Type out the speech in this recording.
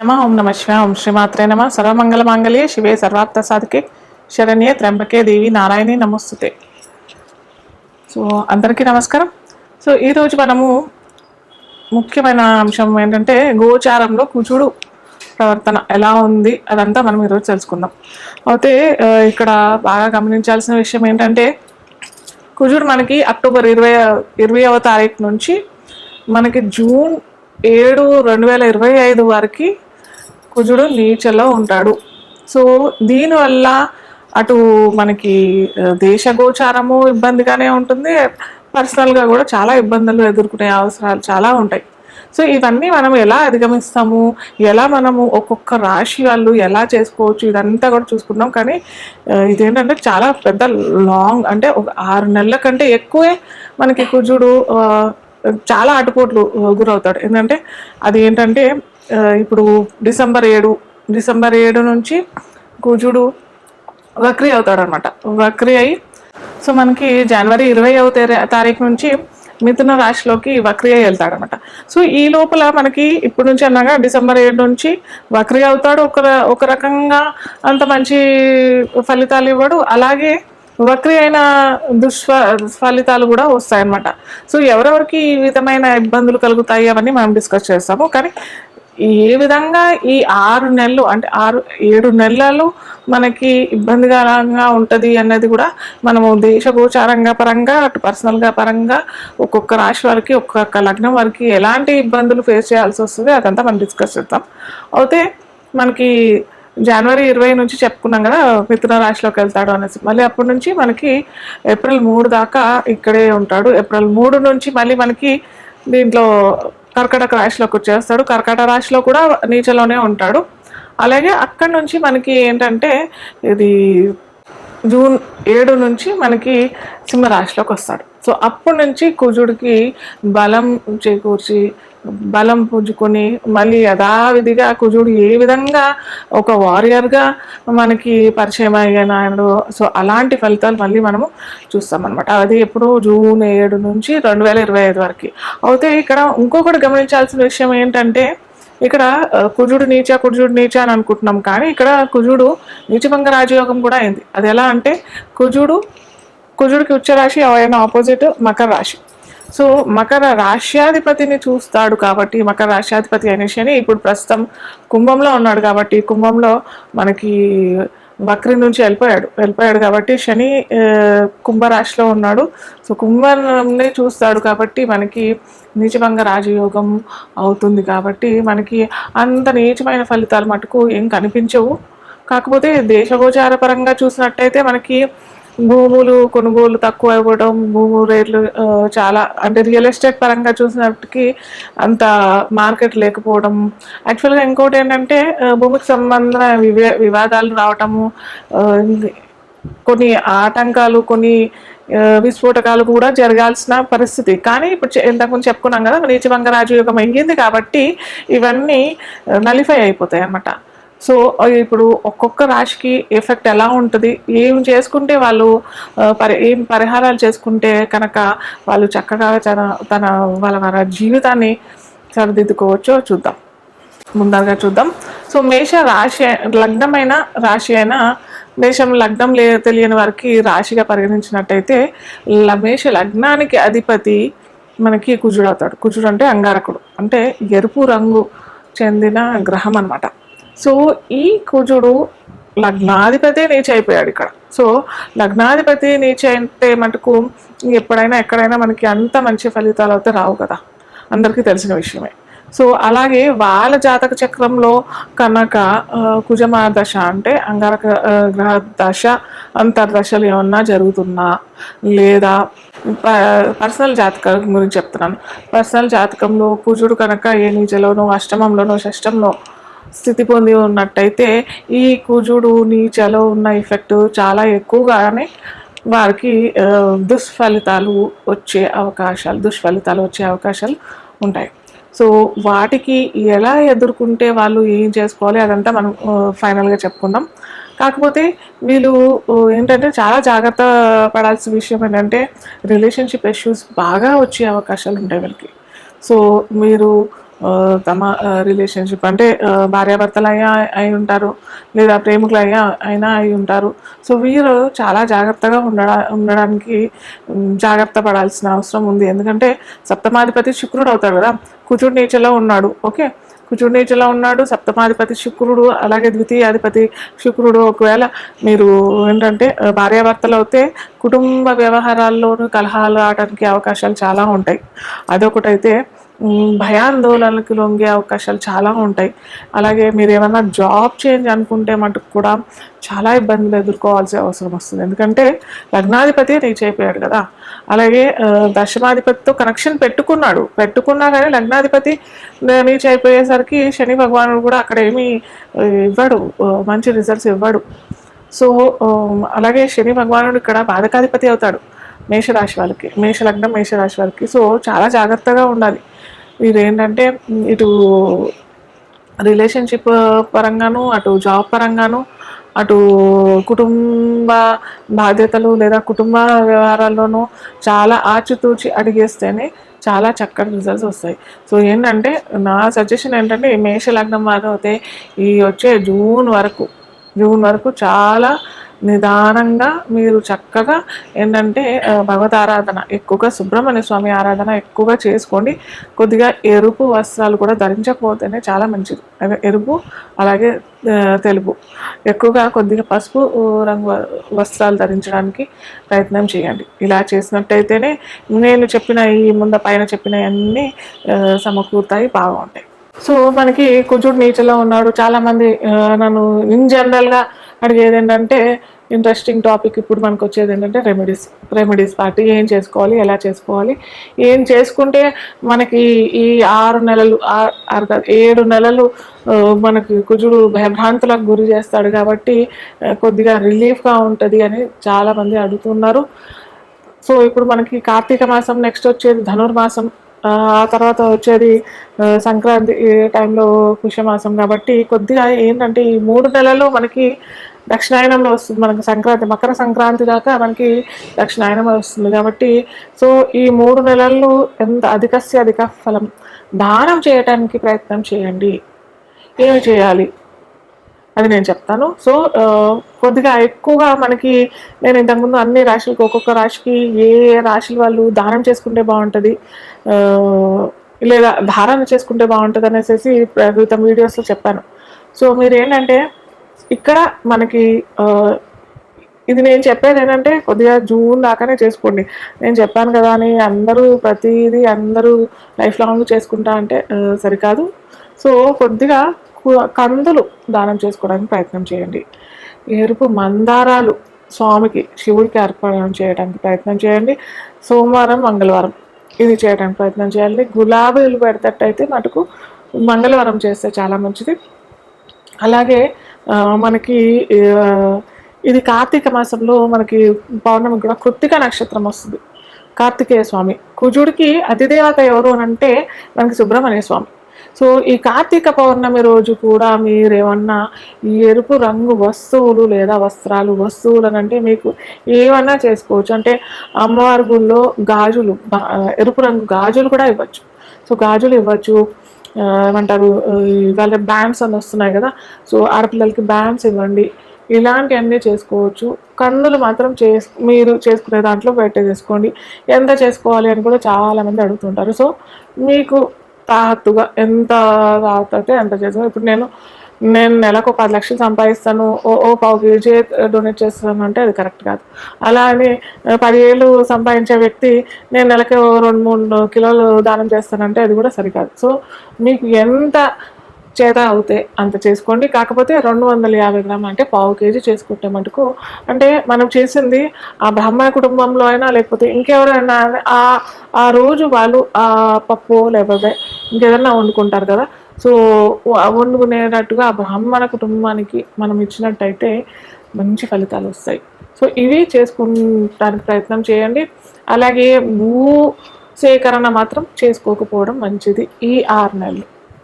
ఓం నమ శివాయ. ఓం శ్రీమాత్రే నమ. సర్వమంగళ మాంగళ్యే శివే సర్వార్థ సాధికే శరణ్యే త్ర్యంబకే దేవి నారాయణి నమస్తుతే. సో అందరికీ నమస్కారం. సో ఈరోజు మనము ముఖ్యమైన అంశం ఏంటంటే గోచారంలో కుజుడు ప్రవర్తన ఎలా ఉంది అదంతా మనం ఈరోజు తెలుసుకుందాం. అయితే ఇక్కడ బాగా గమనించాల్సిన విషయం ఏంటంటే కుజుడు మనకి అక్టోబర్ 20వ తారీఖు నుంచి మనకి జూన్ 7, 2025 వరకు కుజుడు నీచలో ఉంటాడు. సో దీనివల్ల అటు మనకి దేశ గోచారము ఇబ్బందిగానే ఉంటుంది, పర్సనల్గా కూడా చాలా ఇబ్బందులు ఎదుర్కొనే అవసరాలు చాలా ఉంటాయి. సో ఇవన్నీ మనం ఎలా అధిగమిస్తాము, ఎలా మనము ఒక్కొక్క రాశి వాళ్ళు ఎలా చేసుకోవచ్చు, ఇదంతా కూడా చూసుకున్నాం. కానీ ఇదేంటంటే చాలా పెద్ద లాంగ్, అంటే ఒక 6 నెలల కంటే ఎక్కువే మనకి కుజుడు చాలా ఆటుపోట్లు గురవుతాడు. ఏంటంటే అది ఏంటంటే ఇప్పుడు డిసెంబర్ 7 నుంచి కుజుడు వక్రీ అవుతాడు అనమాట. వక్రీ అయి సో మనకి జనవరి 20వ తారీఖు నుంచి మిథున రాశిలోకి వక్రీ అయి వెళ్తాడు అనమాట. సో ఈ లోపల మనకి ఇప్పుడు నుంచి అన్నాగా డిసెంబర్ 7 నుంచి వక్రీ అవుతాడు. ఒక రకంగా అంత మంచి ఫలితాలు ఇవ్వడు, అలాగే వక్రీ అయిన ఫలితాలు కూడా వస్తాయన్నమాట. సో ఎవరెవరికి ఈ విధమైన ఇబ్బందులు కలుగుతాయి అవన్నీ మనం డిస్కస్ చేస్తాము. కానీ ఏ విధంగా ఈ 6 నెలలు అంటే 7 నెలలు మనకి ఇబ్బందికరంగా ఉంటుంది అన్నది కూడా మనము దేశగోచారంగా పరంగా అటు పర్సనల్గా పరంగా ఒక్కొక్క రాశి వారికి ఒక్కొక్క లగ్నం వారికి ఎలాంటి ఇబ్బందులు ఫేస్ చేయాల్సి వస్తుంది అదంతా మనం డిస్కస్ చేద్దాం. అయితే మనకి జనవరి 20 నుంచి చెప్పుకున్నాం కదా మిథున రాశిలోకి వెళ్తాడు అనేసి. మళ్ళీ అప్పటి నుంచి మనకి ఏప్రిల్ 3 దాకా ఇక్కడే ఉంటాడు. ఏప్రిల్ 3 నుంచి మళ్ళీ మనకి దీంట్లో కర్కాటక రాశిలోకి వచ్చేస్తాడు. కర్కాటక రాశిలో కూడా నీచలోనే ఉంటాడు. అలాగే అక్కడి నుంచి మనకి ఏంటంటే ఇది జూన్ 7 నుంచి మనకి సింహరాశిలోకి వస్తాడు. సో అప్పటి నుంచి కుజుడికి బలం చేకూర్చి బలం పుంజుకొని మళ్ళీ యథావిధిగా కుజుడు ఏ విధంగా ఒక వారియర్గా మనకి పరిచయం అయ్యాడు. సో అలాంటి ఫలితాలు మళ్ళీ మనము చూస్తామన్నమాట. అది ఎప్పుడు జూన్ 7 నుంచి 2025 వరకు. అయితే ఇక్కడ ఇంకొకటి గమనించాల్సిన విషయం ఏంటంటే ఇక్కడ కుజుడు నీచ అని అనుకుంటున్నాం, కానీ ఇక్కడ కుజుడు నీచభంగ రాజయోగం కూడా అయింది. అది ఎలా అంటే కుజుడికి ఉచ్చ రాశి అయిన ఆపోజిట్ మకర రాశి. సో మకర రాశ్యాధిపతిని చూస్తాడు కాబట్టి, మకర రాశ్యాధిపతి అయిన శని ఇప్పుడు ప్రస్తుతం కుంభంలో ఉన్నాడు కాబట్టి, కుంభంలో మనకి వక్రి నుంచి వెళ్ళిపోయాడు కాబట్టి శని కుంభరాశిలో ఉన్నాడు. సో కుంభంని చూస్తాడు కాబట్టి మనకి నీచభంగ రాజయోగం అవుతుంది. కాబట్టి మనకి అంత నీచమైన ఫలితాలు మటుకు ఏం కనిపించవు. కాకపోతే దేశగోచార పరంగా చూసినట్టయితే మనకి భూములు కొనుగోలు తక్కువ ఇవ్వడం, భూము రేట్లు చాలా, అంటే రియల్ ఎస్టేట్ పరంగా చూసినప్పటికీ అంత మార్కెట్ లేకపోవడం. యాక్చువల్గా ఇంకోటి ఏంటంటే భూమికి సంబంధించిన వివాదాలు రావటము, కొన్ని ఆటంకాలు, కొన్ని విస్ఫోటకాలు కూడా జరగాల్సిన పరిస్థితి. కానీ ఇప్పుడు ఇంతకుముందు చెప్పుకున్నాం కదా నీచభంగ రాజయోగం అయ్యింది కాబట్టి ఇవన్నీ నలిఫై అయిపోతాయి అన్నమాట. సో ఇప్పుడు ఒక్కొక్క రాశికి ఎఫెక్ట్ ఎలా ఉంటుంది, ఏం చేసుకుంటే వాళ్ళు ఏం పరిహారాలు చేసుకుంటే కనుక వాళ్ళు చక్కగా వాళ్ళ జీవితాన్ని సరిదిద్దుకోవచ్చో చూద్దాం. ముందరగా చూద్దాం. సో మేష రాశి లగ్నమైన రాశి అయినా మేషం లగ్నం తెలియని వారికి రాశిగా పరిగణించినట్టయితే మేష లగ్నానికి అధిపతి మనకి కుజుడు అవుతాడు. కుజుడు అంటే అంగారకుడు, అంటే ఎరుపు రంగు చెందిన గ్రహం అన్నమాట. సో ఈ కుజుడు లగ్నాధిపతి నీచ అయిపోయాడు ఇక్కడ. సో లగ్నాధిపతి నీచ అయితే మటుకు ఎప్పుడైనా ఎక్కడైనా మనకి అంత మంచి ఫలితాలు అయితే రావు కదా, అందరికీ తెలిసిన విషయమే. సో అలాగే వాళ్ళ జాతక చక్రంలో కనుక కుజమా దశ అంటే అంగారక గ్రహ దశ అంతర్దశలు ఏమన్నా జరుగుతున్నా, లేదా పర్సనల్ జాతకం గురించి చెప్తున్నాను, పర్సనల్ జాతకంలో కుజుడు కనుక ఏ నీచలోనో అష్టమంలోనో షష్టంలో స్థితి పొంది ఉన్నట్టయితే ఈ కుజుడు నీచలో ఉన్న ఎఫెక్ట్ చాలా ఎక్కువగానే వారికి దుష్ఫలితాలు వచ్చే అవకాశాలు ఉంటాయి. సో వాటికి ఎలా ఎదుర్కొంటే వాళ్ళు ఏం చేసుకోవాలి అదంతా మనం ఫైనల్గా చెప్పుకుందాం. కాకపోతే వీళ్ళు ఏంటంటే చాలా జాగ్రత్త పడాల్సిన విషయం ఏంటంటే రిలేషన్షిప్ ఇష్యూస్ బాగా వచ్చే అవకాశాలు ఉంటాయి వీళ్ళకి. సో మీరు తమ రిలేషన్షిప్ అంటే భార్యాభర్తలు అయి ఉంటారు, లేదా ప్రేమికులు అయినా అయి ఉంటారు. సో వీరు చాలా జాగ్రత్తగా ఉండడానికి జాగ్రత్త పడాల్సిన అవసరం ఉంది. ఎందుకంటే సప్తమాధిపతి శుక్రుడు అవుతాడు కదా, కుజుడు నీచలో ఉన్నాడు. ఓకే, కుజుడు నీచలో ఉన్నాడు, సప్తమాధిపతి శుక్రుడు, అలాగే ద్వితీయాధిపతి శుక్రుడు. ఒకవేళ మీరు ఏంటంటే భార్యాభర్తలు అయితే కుటుంబ వ్యవహారాల్లోనూ కలహాలు రావడానికి అవకాశాలు చాలా ఉంటాయి. అదొకటైతే భయాందోళనలకు లొంగే అవకాశాలు చాలా ఉంటాయి. అలాగే మీరు ఏమన్నా జాబ్ చేంజ్ అనుకుంటే మటుకు కూడా చాలా ఇబ్బందులు ఎదుర్కోవాల్సిన అవసరం వస్తుంది. ఎందుకంటే లగ్నాధిపతి రీచ్ అయిపోయాడు కదా. అలాగే దశమాధిపతితో కనెక్షన్ పెట్టుకున్నా కానీ లగ్నాధిపతి రీచ్ అయిపోయేసరికి శని భగవానుడు కూడా అక్కడ ఏమీ ఇవ్వడు, మంచి రిజల్ట్స్ ఇవ్వడు. సో అలాగే శని భగవానుడు ఇక్కడ బాధకాధిపతి అవుతాడు మేషరాశి వాళ్ళకి, మేషలగ్నం మేషరాశి వాళ్ళకి. సో చాలా జాగ్రత్తగా ఉండాలి. ఇదేంటంటే ఇటు రిలేషన్షిప్ పరంగాను, అటు జాబ్ పరంగాను, అటు కుటుంబ బాధ్యతలు లేదా కుటుంబ వ్యవహారాల్లోనూ చాలా ఆచితూచి అడిగేస్తేనే చాలా చక్కటి రిజల్ట్స్ వస్తాయి. సో ఏంటంటే నా సజెషన్ ఏంటంటే ఈ మేషలగ్నం వారు అయితే ఈ వచ్చే జూన్ వరకు చాలా నిదానంగా మీరు చక్కగా ఏంటంటే భగవత్ ఆరాధన ఎక్కువగా, సుబ్రహ్మణ్య స్వామి ఆరాధన ఎక్కువగా చేసుకోండి. కొద్దిగా ఎరుపు వస్త్రాలు కూడా ధరించకపోతేనే చాలా మంచిది. ఎరుపు అలాగే తెలుపు, ఎక్కువగా కొద్దిగా పసుపు రంగు వస్త్రాలు ధరించడానికి ప్రయత్నం చేయండి. ఇలా చేసినట్టయితేనే నేను చెప్పిన పైన చెప్పినవన్నీ సమకూరుతాయి, బాగుంటాయి. సో మనకి కుజుడు నీచలో ఉన్నాడు. చాలామంది నన్ను ఇన్ జనరల్గా అడిగేది ఏంటంటే, ఇంట్రెస్టింగ్ టాపిక్ ఇప్పుడు మనకు వచ్చేది ఏంటంటే రెమెడీస్ పార్టీ ఏం చేసుకోవాలి, ఎలా చేసుకోవాలి, ఏం చేసుకుంటే మనకి ఈ 7 నెలలు మనకి కుజుడు భయభ్రాంతులకు గురి చేస్తాడు కాబట్టి కొద్దిగా రిలీఫ్గా ఉంటుంది అని చాలామంది అడుగుతున్నారు. సో ఇప్పుడు మనకి కార్తీక మాసం, నెక్స్ట్ వచ్చేది ధనుర్మాసం, ఆ తర్వాత వచ్చేది సంక్రాంతి టైంలో పుష్యమాసం. కాబట్టి కొద్దిగా ఏంటంటే ఈ 3 నెలలు మనకి దక్షిణాయనంలో వస్తుంది. మనకి మకర సంక్రాంతి దాకా మనకి దక్షిణాయనంలో వస్తుంది. కాబట్టి సో ఈ 3 నెలల్లో ఎంత అధిక ఫలం దానం చేయడానికి ప్రయత్నం చేయండి. ఏమి చేయాలి అది నేను చెప్తాను. సో కొద్దిగా ఎక్కువగా మనకి నేను ఇంతకుముందు అన్ని రాశులకి, ఒక్కొక్క రాశికి ఏ రాశుల వాళ్ళు దానం చేసుకుంటే బాగుంటుంది లేదా ధారణ చేసుకుంటే బాగుంటుంది అనేసి క్రితం వీడియోస్లో చెప్పాను. సో మీరు ఏంటంటే ఇక్కడ మనకి ఇది నేను చెప్పేది ఏంటంటే కొద్దిగా జూన్ దాకానే చేసుకోండి. నేను చెప్పాను కదా అని అందరూ లైఫ్ లాంగ్ చేసుకుంటా అంటే సరికాదు. సో కొద్దిగా కందులు దానం చేసుకోవడానికి ప్రయత్నం చేయండి. ఎరుపు మందారాలు శివుడికి అర్పణ చేయడానికి ప్రయత్నం చేయండి. సోమవారం మంగళవారం ఇది చేయడానికి ప్రయత్నం చేయాలి. గులాబీలు పెడతట్టయితే మటుకు మంగళవారం చేస్తే చాలా మంచిది. అలాగే మనకి ఇది కార్తీక మాసంలో మనకి పౌర్ణమి కూడా కృత్తిక నక్షత్రం వస్తుంది. కార్తికేయ స్వామి, కుజుడికి అతిదేవత ఎవరు అని అంటే మనకి సుబ్రహ్మణ్య స్వామి. సో ఈ కార్తీక పౌర్ణమి రోజు కూడా మీరేమన్నా ఈ ఎరుపు రంగు వస్తువులు లేదా వస్తువులు అని అంటే మీకు ఏమన్నా చేసుకోవచ్చు. అంటే అమ్మవారి గుళ్ళో గాజులు, ఎరుపు రంగు గాజులు కూడా ఇవ్వచ్చు. సో గాజులు ఇవ్వచ్చు. ఏమంటారు, వాళ్ళ బ్యాండ్స్ అని వస్తున్నాయి కదా, సో ఆడపిల్లలకి బ్యాండ్స్ ఇవ్వండి. ఇలాంటివన్నీ చేసుకోవచ్చు. కందులు మాత్రం మీరు చేసుకునే దాంట్లో చేసుకోండి. ఎంత చేసుకోవాలి అని కూడా చాలామంది అడుగుతుంటారు. సో మీకు తాహత్తుగా ఎంత తాహతే అంత చేసుకో. ఇప్పుడు నేను నెలకు 10 లక్షలు సంపాదిస్తాను, పావు కేజీ డొనేట్ చేస్తాను అంటే అది కరెక్ట్ కాదు. అలా అని 10 ఏళ్ళు సంపాదించే వ్యక్తి నేను నెలకి 2-3 కిలోలు దానం చేస్తానంటే అది కూడా సరికాదు. సో మీకు ఎంత చేత అవుతే అంత చేసుకోండి. కాకపోతే 250 గ్రాములు అంటే పావు కేజీ చేసుకుంటే మటుకు, అంటే మనం చేసింది ఆ బ్రాహ్మణ కుటుంబంలో అయినా లేకపోతే ఇంకెవరైనా ఆ రోజు వాళ్ళు ఆ పప్పు లేకపోతే ఇంకేదన్నా వండుకుంటారు కదా, సో వండుకునేటట్టుగా ఆ బ్రాహ్మణ కుటుంబానికి మనం ఇచ్చినట్టయితే మంచి ఫలితాలు వస్తాయి. సో ఇవి చేసుకుంటానికి ప్రయత్నం చేయండి. అలాగే భూ సేకరణ మాత్రం చేసుకోకపోవడం మంచిది ఈ 6 నెలలు.